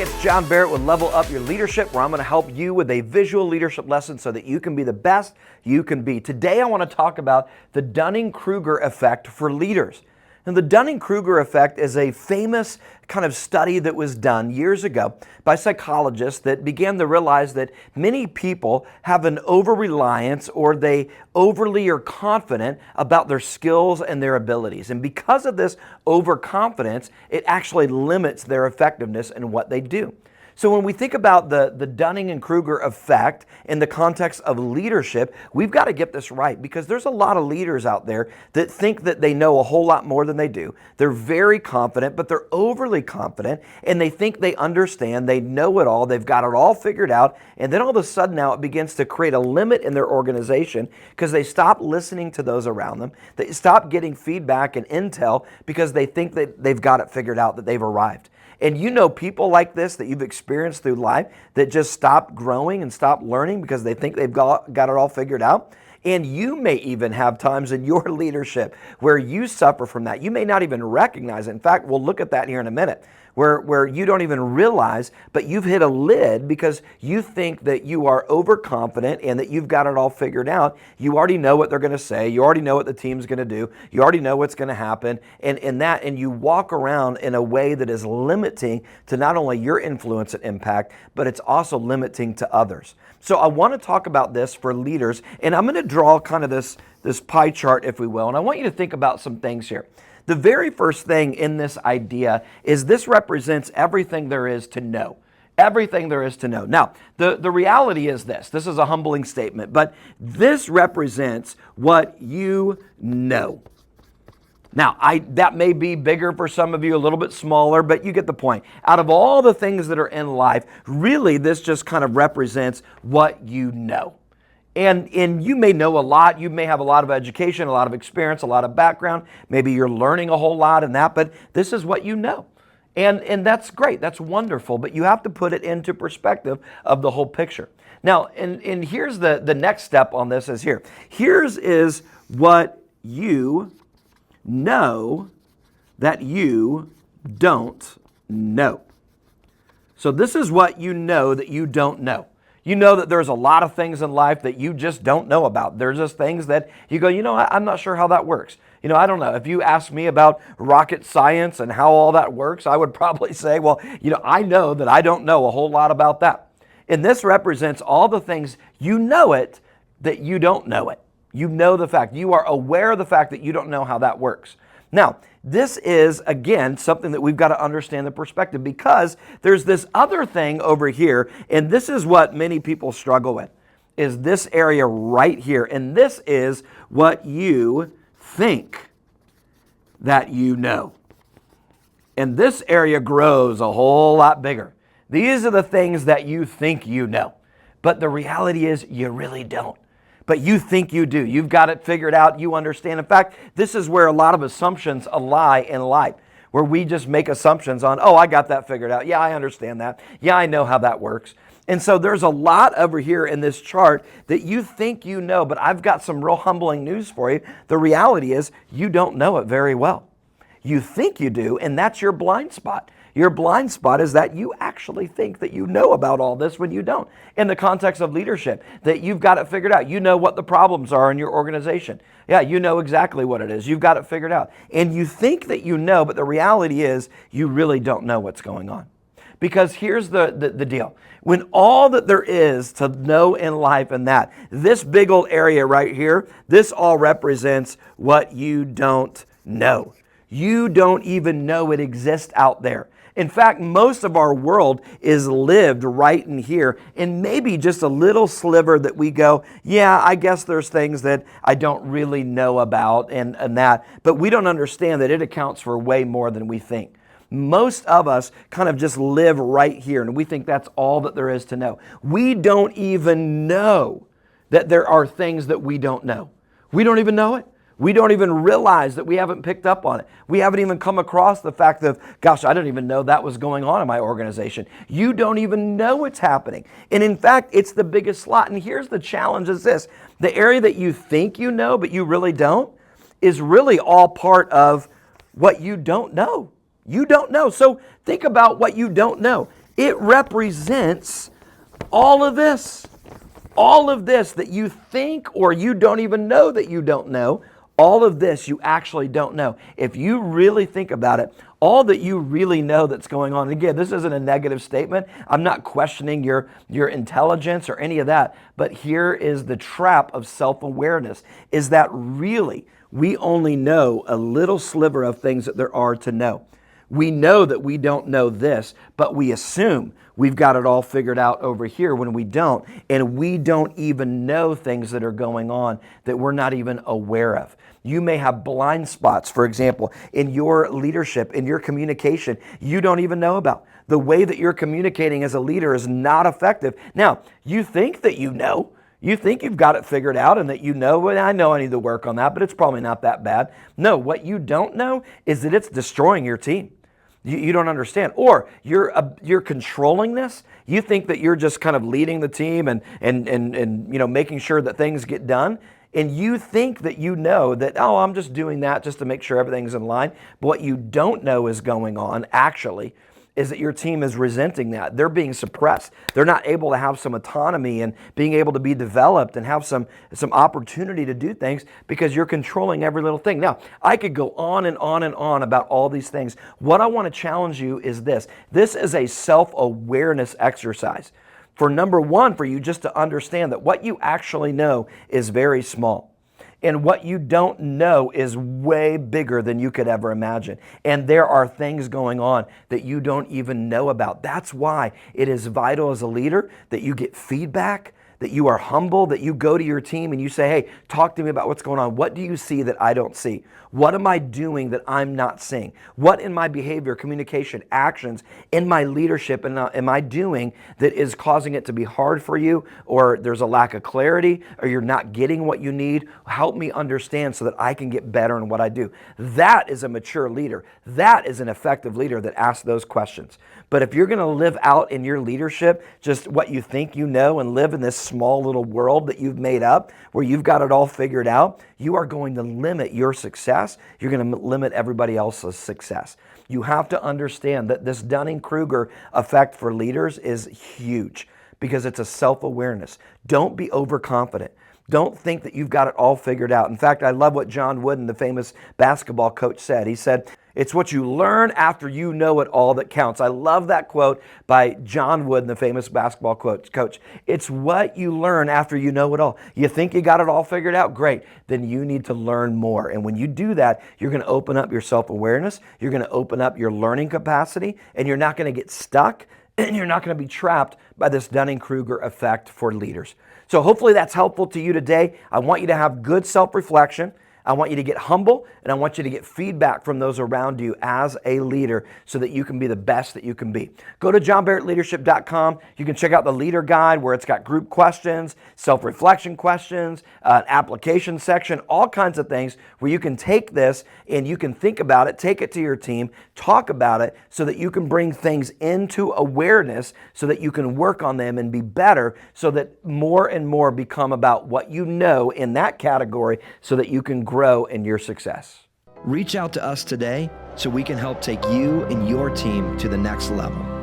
Hey, it's John Barrett with Level Up Your Leadership, where I'm going to help you with a visual leadership lesson so that you can be the best you can be. Today, I want to talk about the Dunning-Kruger Effect for leaders. And the Dunning-Kruger Effect is a famous kind of study that was done years ago by psychologists that began to realize that many people have an over-reliance, or they overly are confident about their skills and their abilities. And because of this overconfidence, it actually limits their effectiveness in what they do. So when we think about the Dunning-Kruger effect in the context of leadership, we've got to get this right, because there's a lot of leaders out there that think that they know a whole lot more than they do. They're very confident, but they're overly confident, and they think they understand, they know it all, they've got it all figured out, and then all of a sudden now it begins to create a limit in their organization because they stop listening to those around them. They stop getting feedback and intel because they think that they've got it figured out, that they've arrived. And you know people like this that you've experienced through life that just stop growing and stop learning because they think they've got it all figured out. And you may even have times in your leadership where you suffer from that. You may not even recognize it. In fact, we'll look at that here in a minute, where you don't even realize, but you've hit a lid because you think that you are overconfident and that you've got it all figured out. You already know what they're going to say. You already know what the team's going to do. You already know what's going to happen. And you walk around in a way that is limiting to not only your influence and impact, but it's also limiting to others. So I want to talk about this for leaders, and I'm going to draw kind of this pie chart, if we will, and I want you to think about some things here. The very first thing in this idea is this represents everything there is to know. Everything there is to know. Now, the reality is this. This is a humbling statement, but this represents what you know. Now, that may be bigger for some of you, a little bit smaller, but you get the point. Out of all the things that are in life, really this just kind of represents what you know. And you may know a lot. You may have a lot of education, a lot of experience, a lot of background. Maybe you're learning a whole lot in that, but this is what you know. And that's great. That's wonderful. But you have to put it into perspective of the whole picture. Now, and here's the next step on this is here. Here's is what you know that you don't know. So this is what you know that you don't know. You know that there's a lot of things in life that you just don't know about. There's just things that you go, I'm not sure how that works. I don't know. If you ask me about rocket science and how all that works, I would probably say, well, I know that I don't know a whole lot about that. And this represents all the things you know it that you don't know it. You know the fact. You are aware of the fact that you don't know how that works. Now, this is, again, something that we've got to understand the perspective, because there's this other thing over here, and this is what many people struggle with, is this area right here. And this is what you think that you know. And this area grows a whole lot bigger. These are the things that you think you know. But the reality is you really don't. But you think you do. You've got it figured out. You understand. In fact, this is where a lot of assumptions lie in life, where we just make assumptions on, I got that figured out. Yeah, I understand that. Yeah, I know how that works. And so there's a lot over here in this chart that you think you know, but I've got some real humbling news for you. The reality is you don't know it very well. You think you do, and that's your blind spot. Your blind spot is that you actually think that you know about all this when you don't. In the context of leadership, that you've got it figured out. You know what the problems are in your organization. Yeah, you know exactly what it is. You've got it figured out. And you think that you know, but the reality is you really don't know what's going on. Because here's the deal. When all that there is to know in life and that, this big old area right here, this all represents what you don't know. You don't even know it exists out there. In fact, most of our world is lived right in here, and maybe just a little sliver that we go, yeah, I guess there's things that I don't really know about and that, but we don't understand that it accounts for way more than we think. Most of us kind of just live right here, and we think that's all that there is to know. We don't even know that there are things that we don't know. We don't even know it. We don't even realize that we haven't picked up on it. We haven't even come across the fact of, gosh, I didn't even know that was going on in my organization. You don't even know it's happening. And in fact, it's the biggest slot. And here's the challenge is this. The area that you think you know, but you really don't, is really all part of what you don't know. You don't know. So think about what you don't know. It represents all of this. All of this that you think or you don't even know that you don't know, all of this you actually don't know. If you really think about it, all that you really know that's going on, again, this isn't a negative statement. I'm not questioning your intelligence or any of that, but here is the trap of self-awareness, is that really we only know a little sliver of things that there are to know. We know that we don't know this, but we assume we've got it all figured out over here when we don't. And we don't even know things that are going on that we're not even aware of. You may have blind spots, for example, in your leadership, in your communication, you don't even know about. The way that you're communicating as a leader is not effective. Now, you think that you know. You think you've got it figured out and that you know, well, I know I need to work on that, but it's probably not that bad. No, what you don't know is that it's destroying your team. You don't understand. Or you're controlling this. You think that you're just kind of leading the team and making sure that things get done. And you think that you know that, oh, I'm just doing that just to make sure everything's in line. But what you don't know is going on actually is that your team is resenting that. They're being suppressed. They're not able to have some autonomy and being able to be developed and have some opportunity to do things because you're controlling every little thing. Now, I could go on and on and on about all these things. What I want to challenge you is this. This is a self-awareness exercise. For number one, for you just to understand that what you actually know is very small. And what you don't know is way bigger than you could ever imagine. And there are things going on that you don't even know about. That's why it is vital as a leader that you get feedback, that you are humble, that you go to your team and you say, hey, talk to me about what's going on. What do you see that I don't see? What am I doing that I'm not seeing? What in my behavior, communication, actions, in my leadership am I doing that is causing it to be hard for you, or there's a lack of clarity, or you're not getting what you need? Help me understand so that I can get better in what I do. That is a mature leader. That is an effective leader that asks those questions. But if you're going to live out in your leadership just what you think you know and live in this small little world that you've made up where you've got it all figured out, you are going to limit your success. You're going to limit everybody else's success. You have to understand that this Dunning-Kruger effect for leaders is huge because it's a self-awareness. Don't be overconfident. Don't think that you've got it all figured out. In fact, I love what John Wooden, the famous basketball coach, said. He said, it's what you learn after you know it all that counts. I love that quote by John Wooden, the famous basketball coach. It's what you learn after you know it all. You think you got it all figured out? Great. Then you need to learn more. And when you do that, you're going to open up your self-awareness. You're going to open up your learning capacity, and you're not going to get stuck, and you're not going to be trapped by this Dunning-Kruger effect for leaders. So hopefully that's helpful to you today. I want you to have good self-reflection. I want you to get humble, and I want you to get feedback from those around you as a leader so that you can be the best that you can be. Go to johnbarrettleadership.com. You can check out the leader guide where it's got group questions, self-reflection questions, application section, all kinds of things where you can take this and you can think about it, take it to your team, talk about it so that you can bring things into awareness so that you can work on them and be better so that more and more become about what you know in that category so that you can grow in your success. Reach out to us today so we can help take you and your team to the next level.